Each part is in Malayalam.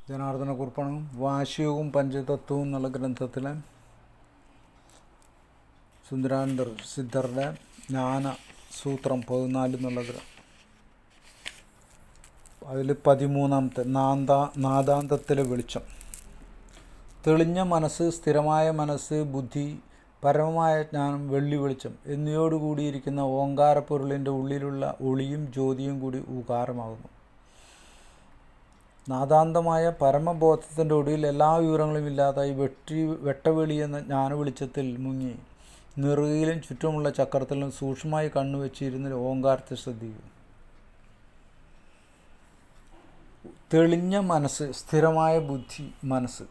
ജനാർദ്ദനക്കുറുപ്പാണ്. വാശിയോഗവും പഞ്ചതത്വവും എന്നുള്ള ഗ്രന്ഥത്തിലെ സുന്ദരാനന്ദ സിദ്ധറുടെ ജ്ഞാന സൂത്രം 14 എന്നുള്ളത്, അതിൽ 13-ാമത്തെ നാദാന്തത്തിലെ വെളിച്ചം. തെളിഞ്ഞ മനസ്സ്, സ്ഥിരമായ മനസ്സ്, ബുദ്ധി, പരമമായ ജ്ഞാനം, വെള്ളി വെളിച്ചം എന്നിവയോടുകൂടിയിരിക്കുന്ന ഓങ്കാരപ്പൊരുളിൻ്റെ ഉള്ളിലുള്ള ഒളിയും ജ്യോതിയും കൂടി ഊകാരമാകുന്നു. നാദാന്തമായ പരമബോധത്തിൻ്റെ ഒടുവിൽ എല്ലാ വിവരങ്ങളും ഇല്ലാതായി വെട്ടവെളി എന്ന ജ്ഞാനവെളിച്ചത്തിൽ മുങ്ങി നെറുകയിലും ചുറ്റുമുള്ള ചക്രത്തിലും സൂക്ഷ്മമായി കണ്ണുവെച്ചിരുന്ന് ഓങ്കാരത്തെ ശ്രദ്ധിക്കും. തെളിഞ്ഞ മനസ്സ്, സ്ഥിരമായ ബുദ്ധി, മനസ്സ്,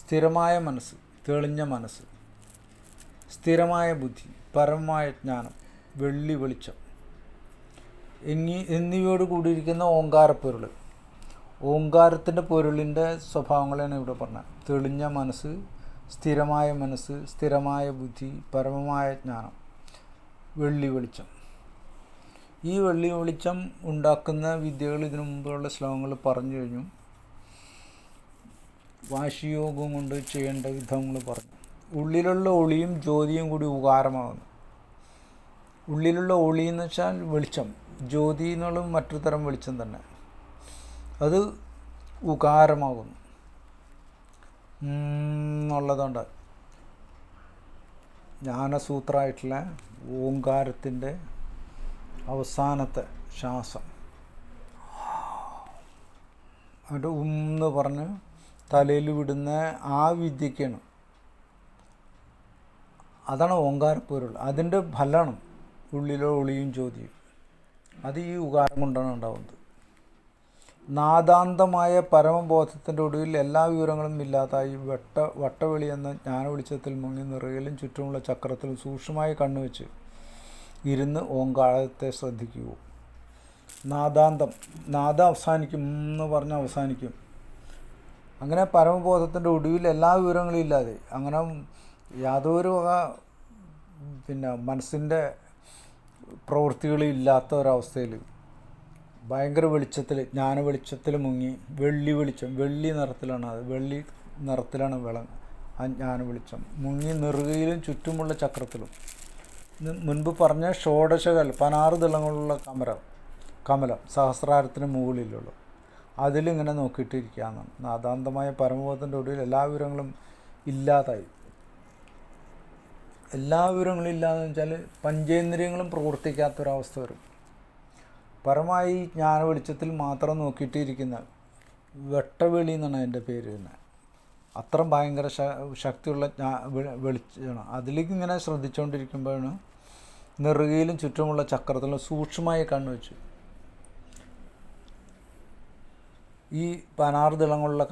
സ്ഥിരമായ മനസ്സ്, തെളിഞ്ഞ മനസ്സ്, സ്ഥിരമായ ബുദ്ധി, പരമമായ ജ്ഞാനം, വെള്ളി വെളിച്ചം എന്നിവയോട് കൂടിയിരിക്കുന്ന ഓങ്കാരപ്പൊരുൾ. ഓങ്കാരത്തിൻ്റെ പൊരുളിൻ്റെ സ്വഭാവങ്ങളാണ് ഇവിടെ പറഞ്ഞത്. തെളിഞ്ഞ മനസ്സ്, സ്ഥിരമായ മനസ്സ്, സ്ഥിരമായ ബുദ്ധി, പരമമായ ജ്ഞാനം, വെള്ളി വെളിച്ചം. ഈ വെള്ളി വെളിച്ചം ഉണ്ടാക്കുന്ന വിദ്യകൾ ഇതിനു മുമ്പുള്ള ശ്ലോകങ്ങൾ പറഞ്ഞു കഴിഞ്ഞു. വാശിയോഗം കൊണ്ട് ചെയ്യേണ്ട വിധങ്ങൾ പറഞ്ഞു. ഉള്ളിലുള്ള ഒളിയും ജ്യോതിയും കൂടി ഉകാരമാകുന്നു. ഉള്ളിലുള്ള ഒളി എന്ന് വെച്ചാൽ വെളിച്ചം, ജ്യോതി എന്നുള്ളത് മറ്റൊരു തരം വെളിച്ചം തന്നെ. അത് ഉകാരമാകുന്നു എന്നുള്ളതുകൊണ്ട് ജ്ഞാനസൂത്രമായിട്ടുള്ള ഓങ്കാരത്തിൻ്റെ അവസാനത്തെ ശ്വാസം അത് എന്ന് പറഞ്ഞ് തലയിൽ വിടുന്ന ആ വിദ്യക്കാണ്. അതാണ് ഓങ്കാരപ്പൊരുൾ. അതിൻ്റെ ഫലമാണ് ഉള്ളിലെ ഒളിയും ജ്യോതിയും. അത് ഈ ഉകാരം കൊണ്ടാണ് ഉണ്ടാകുന്നത്. നാദാന്തമായ പരമബോധത്തിൻ്റെ ഒടുവിൽ എല്ലാ വിവരങ്ങളും ഇല്ലാതായി വട്ടവെളി എന്ന ജ്ഞാനവെളിച്ചത്തിൽ മുങ്ങി നിറയിലും ചുറ്റുമുള്ള ചക്രത്തിൽ സൂക്ഷ്മമായി കണ്ണുവെച്ച് ഇരുന്ന് ഓങ്കാരത്തെ ശ്രദ്ധിക്കൂ. നാദാന്തം, നാദം അവസാനിക്കും എന്ന് പറഞ്ഞ് അവസാനിക്കും. അങ്ങനെ പരമബോധത്തിൻ്റെ ഒടുവിൽ എല്ലാ വിവരങ്ങളും ഇല്ലാതെ, അങ്ങനെ യാതൊരു മനസ്സിൻ്റെ പ്രവൃത്തികളില്ലാത്ത ഒരവസ്ഥയിൽ ഭയങ്കര വെളിച്ചത്തിൽ, ജ്ഞാനവെളിച്ചത്തിൽ മുങ്ങി വെള്ളി വെളിച്ചം, വെള്ളി നിറത്തിലാണ്, അത് വെള്ളി നിറത്തിലാണ് ആ ജ്ഞാനവെളിച്ചം മുങ്ങി നെറുകയിലും ചുറ്റുമുള്ള ചക്രത്തിലും. മുൻപ് പറഞ്ഞ ഷോഡശകൽ 16 ദളങ്ങളുള്ള കമലം സഹസ്രാരത്തിന് മുകളിലുള്ള അതിലിങ്ങനെ നോക്കിയിട്ടിരിക്കുകയെന്നാണ്. നാദാന്തമായ പരമബോധത്തിൻ്റെ ഒടുവിൽ എല്ലാ വിവരങ്ങളും ഇല്ലാതായി. എല്ലാ വിവരങ്ങളും ഇല്ലാതെന്ന് വെച്ചാൽ പഞ്ചേന്ദ്രിയങ്ങളും പ്രവർത്തിക്കാത്തൊരവസ്ഥ വരും. പരമായി ജ്ഞാന വെളിച്ചത്തിൽ മാത്രം നോക്കിയിട്ടിരിക്കുന്ന വെട്ടവെളി എന്നാണ് അതിൻ്റെ പേര് തന്നെ. അത്ര ഭയങ്കര ശക്തിയുള്ള വെളിച്ചമാണ്. അതിലേക്ക് ഇങ്ങനെ ശ്രദ്ധിച്ചുകൊണ്ടിരിക്കുമ്പോഴാണ് നെറുകയിലും ചുറ്റുമുള്ള ചക്രത്തിലും സൂക്ഷ്മമായി കണ്ണുവെച്ചു ഈ 16 ദളങ്ങളുള്ള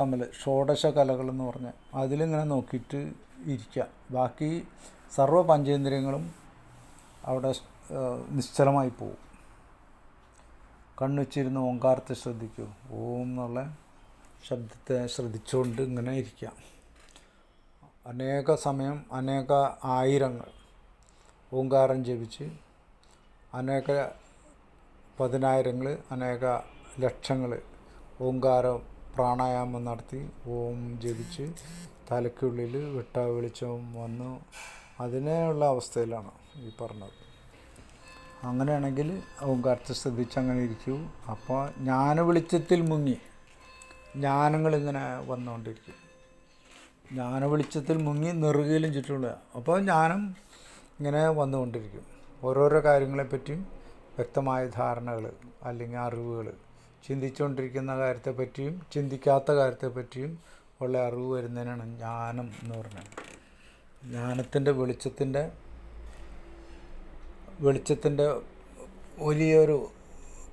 ഷോഡശ കലകൾ എന്ന് പറഞ്ഞ് അതിലിങ്ങനെ നോക്കിയിട്ട് ഇരിക്കുക. ബാക്കി സർവ്വ പഞ്ചേന്ദ്രിയങ്ങളും അവിടെ നിശ്ചലമായി പോകും. കണ്ണുവെച്ചിരുന്ന് ഓങ്കാരത്തെ ശ്രദ്ധിക്കൂ. ഓം എന്നുള്ള ശബ്ദത്തെ ശ്രദ്ധിച്ചുകൊണ്ട് ഇങ്ങനെ ഇരിക്കാം. അനേക സമയം, അനേക ആയിരങ്ങൾ ഓങ്കാരം ജപിച്ച്, അനേക പതിനായിരങ്ങൾ, അനേക ലക്ഷങ്ങൾ ഓങ്കാരം പ്രാണായാമം നടത്തി ഓം ജപിച്ച് തലയ്ക്കുള്ളിൽ വെളിച്ചം വന്നു. അതിനുള്ള അവസ്ഥയിലാണ് ഈ പറഞ്ഞത്. അങ്ങനെയാണെങ്കിൽ ഓങ്കാരത്തെ ശ്രദ്ധിച്ച് അങ്ങനെ ഇരിക്കൂ. അപ്പോൾ ജ്ഞാനവെളിച്ചത്തിൽ മുങ്ങി ജ്ഞാനങ്ങളിങ്ങനെ വന്നുകൊണ്ടിരിക്കും. ജ്ഞാനവെളിച്ചത്തിൽ മുങ്ങി നെറുകയിലും ചുറ്റുമുള്ള, അപ്പോൾ ജ്ഞാനം ഇങ്ങനെ വന്നുകൊണ്ടിരിക്കും. ഓരോരോ കാര്യങ്ങളെപ്പറ്റിയും വ്യക്തമായ ധാരണകൾ അല്ലെങ്കിൽ അറിവുകൾ, ചിന്തിച്ചുകൊണ്ടിരിക്കുന്ന കാര്യത്തെപ്പറ്റിയും ചിന്തിക്കാത്ത കാര്യത്തെപ്പറ്റിയും ഉള്ള അറിവ് വരുന്നതിനാണ് ജ്ഞാനം എന്ന് പറഞ്ഞത്. ജ്ഞാനത്തിൻ്റെ വെളിച്ചത്തിൻ്റെ വലിയൊരു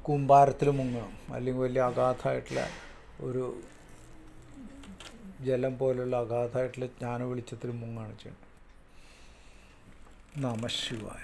കൂമ്പാരത്തിൽ മുങ്ങണം, അല്ലെങ്കിൽ വലിയ അഗാധമായിട്ടുള്ള ഒരു ജലം പോലുള്ള അഗാധമായിട്ടുള്ള ജ്ഞാന വെളിച്ചത്തിൽ മുങ്ങുകയാണ് ചെയ്യുന്നത്. നമഃ ശിവായ.